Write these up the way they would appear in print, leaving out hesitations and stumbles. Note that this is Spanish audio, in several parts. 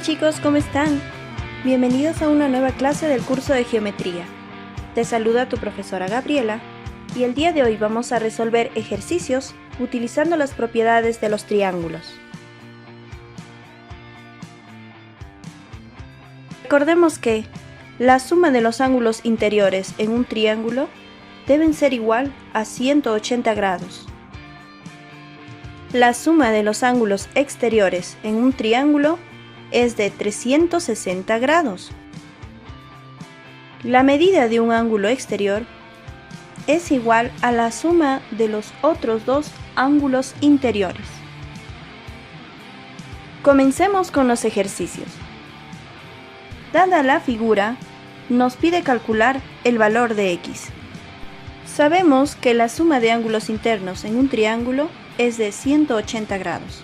Hola chicos, ¿cómo están? Bienvenidos a una nueva clase del curso de geometría. Te saluda tu profesora Gabriela y el día de hoy vamos a resolver ejercicios utilizando las propiedades de los triángulos. Recordemos que la suma de los ángulos interiores en un triángulo deben ser igual a 180 grados. La suma de los ángulos exteriores en un triángulo es de 360 grados. La medida de un ángulo exterior es igual a la suma de los otros dos ángulos interiores. Comencemos con los ejercicios. Dada la figura, nos pide calcular el valor de x. Sabemos que la suma de ángulos internos en un triángulo es de 180 grados.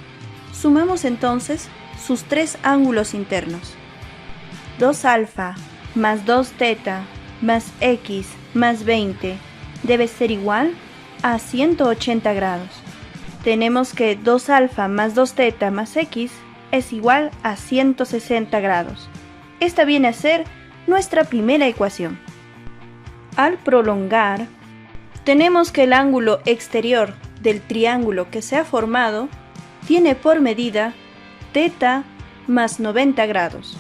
Sumamos entonces sus tres ángulos internos. 2 alfa más 2 teta más x más 20 debe ser igual a 180 grados. Tenemos que 2 alfa más 2 teta más x es igual a 160 grados. Esta viene a ser nuestra primera ecuación. Al prolongar, tenemos que el ángulo exterior del triángulo que se ha formado tiene por medida teta más 90 grados.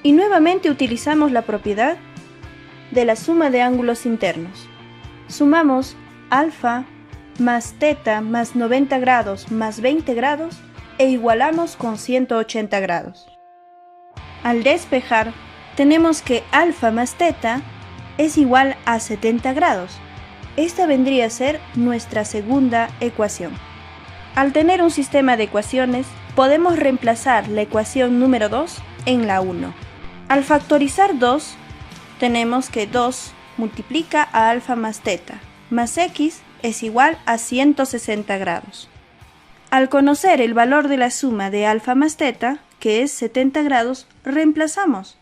Y nuevamente utilizamos la propiedad de la suma de ángulos internos. Sumamos alfa más teta más 90 grados más 20 grados e igualamos con 180 grados. Al despejar, tenemos que alfa más teta es igual a 70 grados. Esta vendría a ser nuestra segunda ecuación. Al tener un sistema de ecuaciones, podemos reemplazar la ecuación número 2 en la 1. Al factorizar 2, tenemos que 2 multiplica a alfa más teta, más x es igual a 160 grados. Al conocer el valor de la suma de alfa más teta, que es 70 grados, reemplazamos.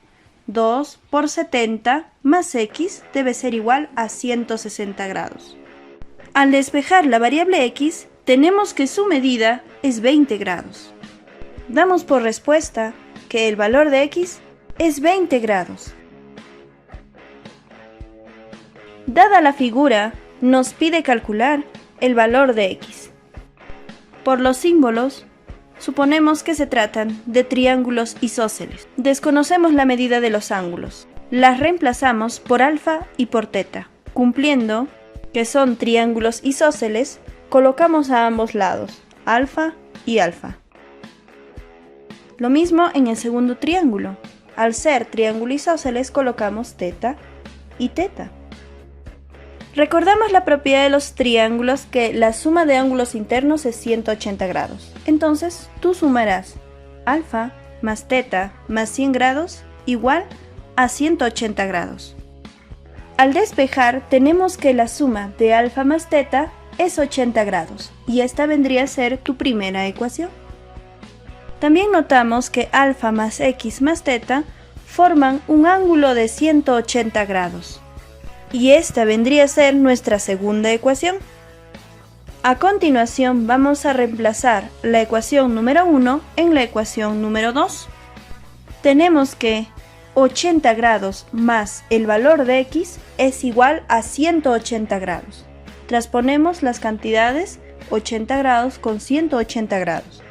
2 por 70 más x debe ser igual a 160 grados. Al despejar la variable x, tenemos que su medida es 20 grados. Damos por respuesta que el valor de x es 20 grados. Dada la figura, nos pide calcular el valor de x. Por los símbolos, suponemos que se tratan de triángulos isósceles. Desconocemos la medida de los ángulos. Las reemplazamos por alfa y por teta. Cumpliendo que son triángulos isósceles, colocamos a ambos lados alfa y alfa. Lo mismo en el segundo triángulo. Al ser triángulo isósceles colocamos teta y teta. Recordamos la propiedad de los triángulos, que la suma de ángulos internos es 180 grados. Entonces tú sumarás alfa más teta más 100 grados igual a 180 grados. Al despejar, tenemos que la suma de alfa más teta es 80 grados y esta vendría a ser tu primera ecuación. También notamos que alfa más x más teta forman un ángulo de 180 grados y esta vendría a ser nuestra segunda ecuación. A continuación vamos a reemplazar la ecuación número 1 en la ecuación número 2. Tenemos que 80 grados más el valor de x es igual a 180 grados. Transponemos las cantidades 80 grados con 180 grados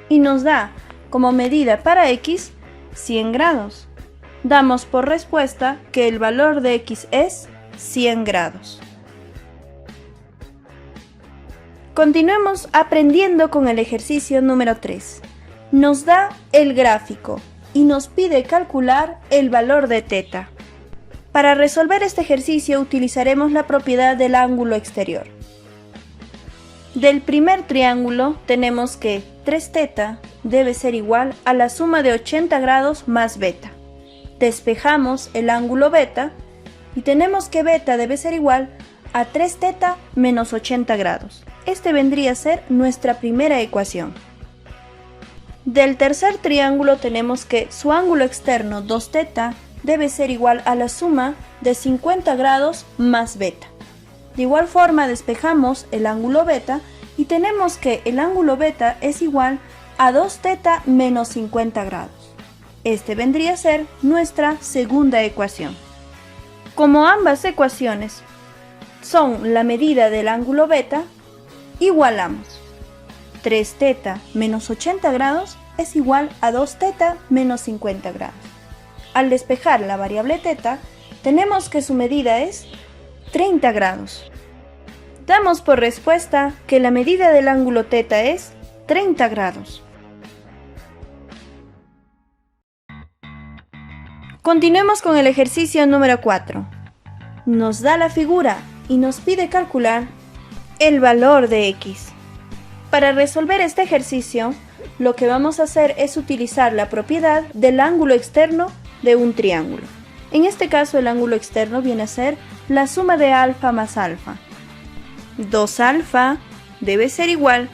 y nos da como medida para x 100 grados. Damos por respuesta que el valor de x es 100 grados. Continuemos aprendiendo con el ejercicio número 3. Nos da el gráfico y nos pide calcular el valor de teta. Para resolver este ejercicio utilizaremos la propiedad del ángulo exterior. Del primer triángulo tenemos que 3 teta debe ser igual a la suma de 80 grados más beta. Despejamos el ángulo beta y tenemos que beta debe ser igual a 3 teta menos 80 grados. Este vendría a ser nuestra primera ecuación. Del tercer triángulo tenemos que su ángulo externo 2 teta debe ser igual a la suma de 50 grados más beta. De igual forma despejamos el ángulo beta y tenemos que el ángulo beta es igual a 2 teta menos 50 grados. Este vendría a ser nuestra segunda ecuación. Como ambas ecuaciones son la medida del ángulo beta, igualamos 3θ menos 80 grados es igual a 2θ menos 50 grados. Al despejar la variable θ, tenemos que su medida es 30 grados. Damos por respuesta que la medida del ángulo θ es 30 grados. Continuemos con el ejercicio número 4. Nos da la figura y nos pide calcular el valor de x. Para resolver este ejercicio, lo que vamos a hacer es utilizar la propiedad del ángulo externo de un triángulo. En este caso, el ángulo externo viene a ser la suma de alfa más alfa. 2α debe ser igual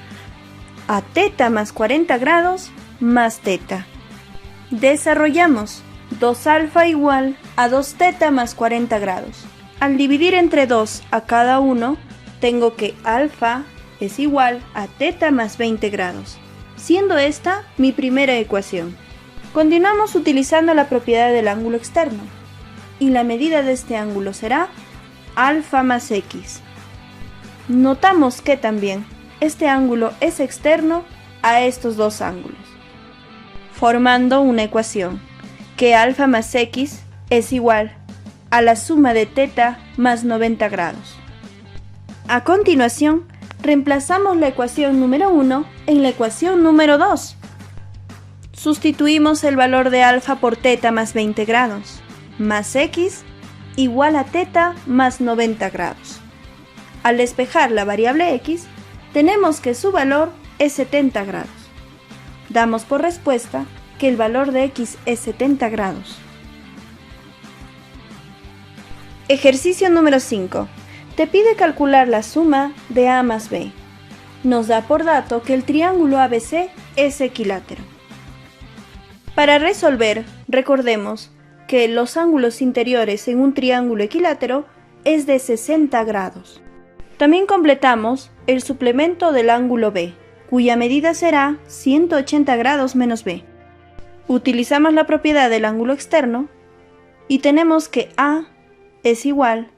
a θ más 40 grados más θ. Desarrollamos 2α igual a 2θ más 40 grados. Al dividir entre 2 a cada uno, tengo que alfa es igual a θ más 20 grados, siendo esta mi primera ecuación. Continuamos utilizando la propiedad del ángulo externo, y la medida de este ángulo será alfa más x. Notamos que también este ángulo es externo a estos dos ángulos, formando una ecuación que alfa más x es igual a la suma de θ más 90 grados. A continuación, reemplazamos la ecuación número 1 en la ecuación número 2. Sustituimos el valor de alfa por θ más 20 grados, más x igual a θ más 90 grados. Al despejar la variable x, tenemos que su valor es 70 grados. Damos por respuesta que el valor de x es 70 grados. Ejercicio número 5. Te pide calcular la suma de a más b. Nos da por dato que el triángulo ABC es equilátero. Para resolver, recordemos que los ángulos interiores en un triángulo equilátero es de 60 grados. También completamos el suplemento del ángulo B, cuya medida será 180 grados menos b. Utilizamos la propiedad del ángulo externo y tenemos que A es igual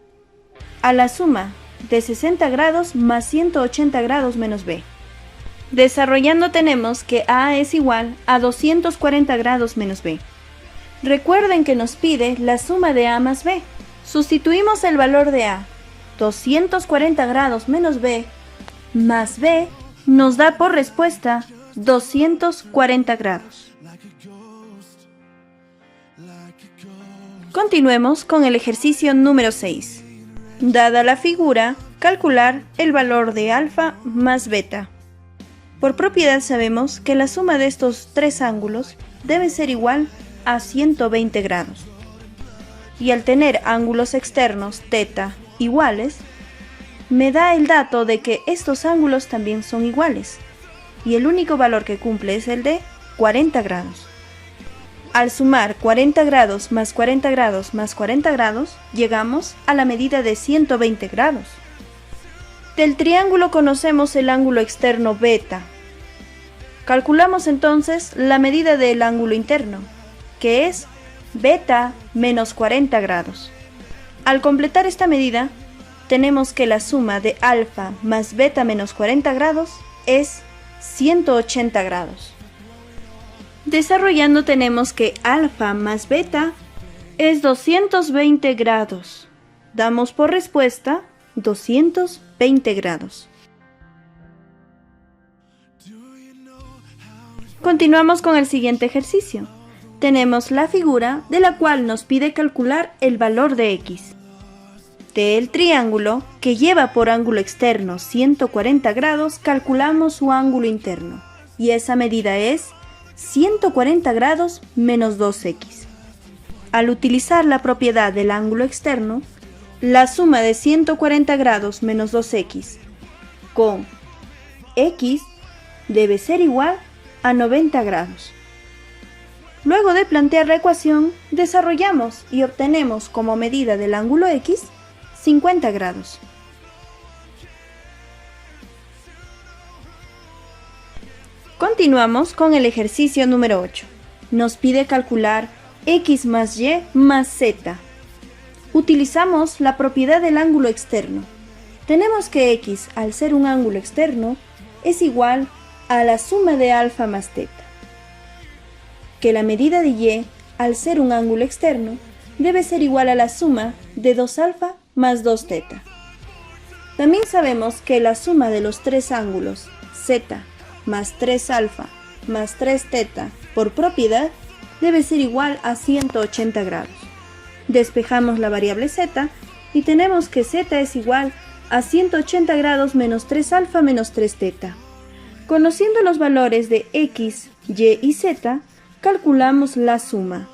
a la suma de 60 grados más 180 grados menos b. Desarrollando tenemos que A es igual a 240 grados menos b. Recuerden que nos pide la suma de A más b. Sustituimos el valor de A, 240 grados menos b, más b, nos da por respuesta 240 grados. Continuemos con el ejercicio número 6. Dada la figura, calcular el valor de alfa más beta. Por propiedad sabemos que la suma de estos tres ángulos debe ser igual a 120 grados. Y al tener ángulos externos θ iguales, me da el dato de que estos ángulos también son iguales, y el único valor que cumple es el de 40 grados. Al sumar 40 grados más 40 grados más 40 grados, llegamos a la medida de 120 grados. Del triángulo conocemos el ángulo externo beta. Calculamos entonces la medida del ángulo interno, que es beta menos 40 grados. Al completar esta medida, tenemos que la suma de alfa más beta menos 40 grados es 180 grados. Desarrollando tenemos que alfa más beta es 220 grados. Damos por respuesta 220 grados. Continuamos con el siguiente ejercicio. Tenemos la figura de la cual nos pide calcular el valor de x. Del triángulo que lleva por ángulo externo 140 grados, calculamos su ángulo interno, y esa medida es 140 grados menos 2x. Al utilizar la propiedad del ángulo externo, la suma de 140 grados menos 2x con x debe ser igual a 90 grados. Luego de plantear la ecuación, desarrollamos y obtenemos como medida del ángulo x 50 grados. Continuamos con el ejercicio número 8. nos pide calcular x más y más z. Utilizamos la propiedad del ángulo externo. Tenemos que x, al ser un ángulo externo, es igual a la suma de alfa más teta. Que la medida de y, al ser un ángulo externo, debe ser igual a la suma de 2 alfa más 2 teta. También sabemos que la suma de los tres ángulos z más 3 alfa más 3 teta por propiedad debe ser igual a 180 grados. Despejamos la variable z y tenemos que z es igual a 180 grados menos 3 alfa menos 3 teta. Conociendo los valores de x, y y z, calculamos la suma.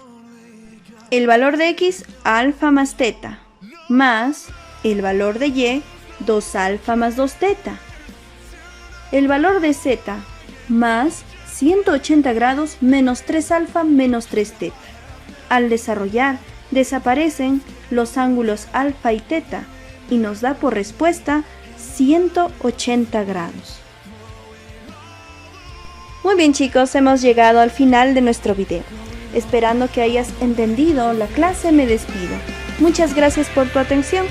El valor de x, alfa más teta, más el valor de y, 2 alfa más 2 teta. El valor de z, más 180 grados menos 3 alfa menos 3 teta. Al desarrollar, desaparecen los ángulos alfa y teta y nos da por respuesta 180 grados. Muy bien chicos, hemos llegado al final de nuestro video. Esperando que hayas entendido la clase, me despido. Muchas gracias por tu atención.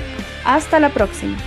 Hasta la próxima.